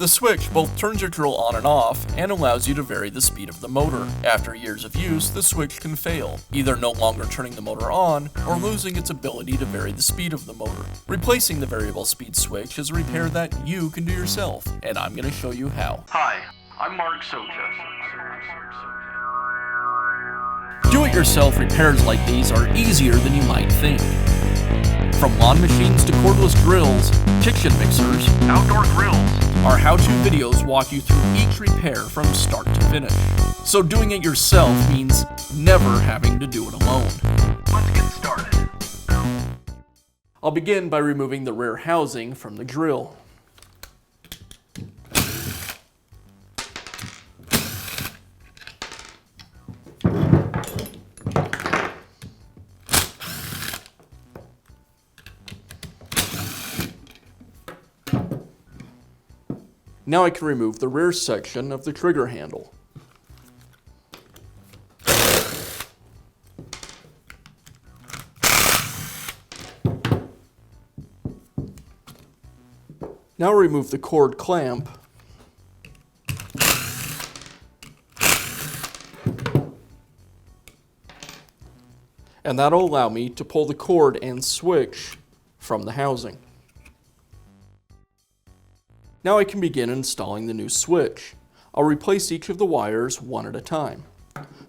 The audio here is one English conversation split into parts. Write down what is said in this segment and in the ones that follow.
The switch both turns your drill on and off and allows you to vary the speed of the motor. After years of use, the switch can fail, either no longer turning the motor on or losing its ability to vary the speed of the motor. Replacing the variable speed switch is a repair that you can do yourself, and I'm going to show you how. Hi, I'm Mark Socha. Do-it-yourself repairs like these are easier than you might think. From lawn machines to cordless drills, kitchen mixers, Outdoor grills. our how-to videos walk you through each repair from start to finish. So doing it yourself means never having to do it alone. Let's get started. I'll begin by removing the rear housing from the drill. Now I can remove the rear section of the trigger handle. Now remove the cord clamp. And that'll allow me to pull the cord and switch from the housing. Now I can begin installing the new switch. I'll replace each of the wires one at a time.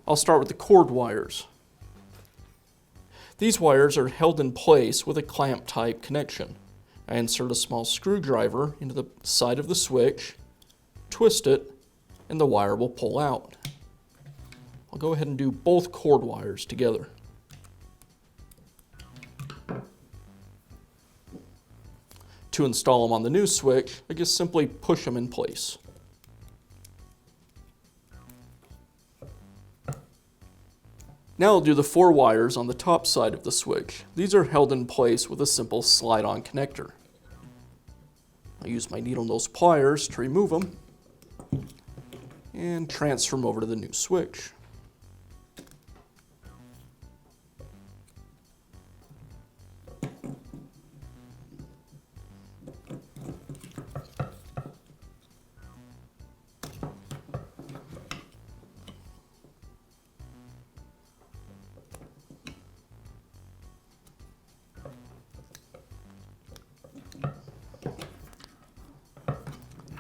I'll start with the cord wires. These wires are held in place with a clamp type connection. I insert a small screwdriver into the side of the switch, twist it, and the wire will pull out. I'll go ahead and do both cord wires together. To install them on the new switch, I just simply push them in place. Now I'll do the 4 wires on the top side of the switch. These are held in place with a simple slide-on connector. I'll use my needle nose pliers to remove them and transfer them over to the new switch.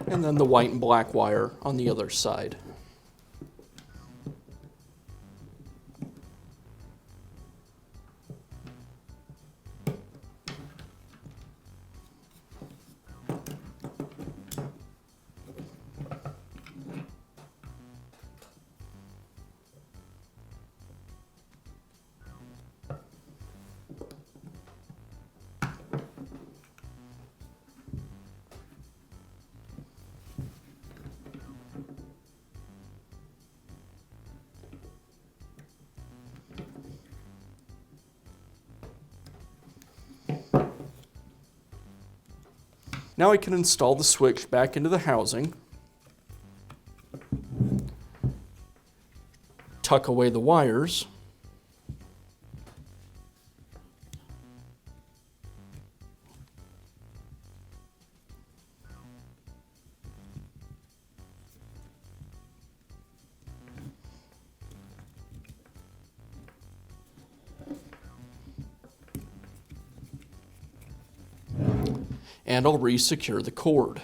And then the white and black wire on the other side. Now I can install the switch back into the housing, tuck away the wires, and I'll re-secure the cord.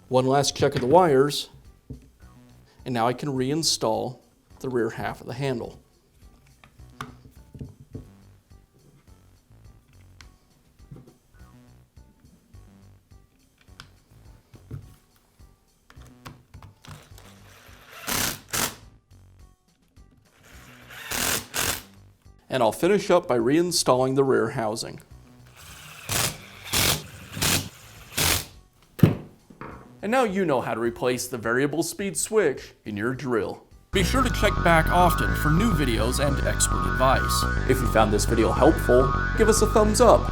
One last check of the wires, and now I can reinstall the rear half of the handle. And I'll finish up by reinstalling the rear housing. And now you know how to replace the variable speed switch in your drill. Be sure to check back often for new videos and expert advice. If you found this video helpful, give us a thumbs up.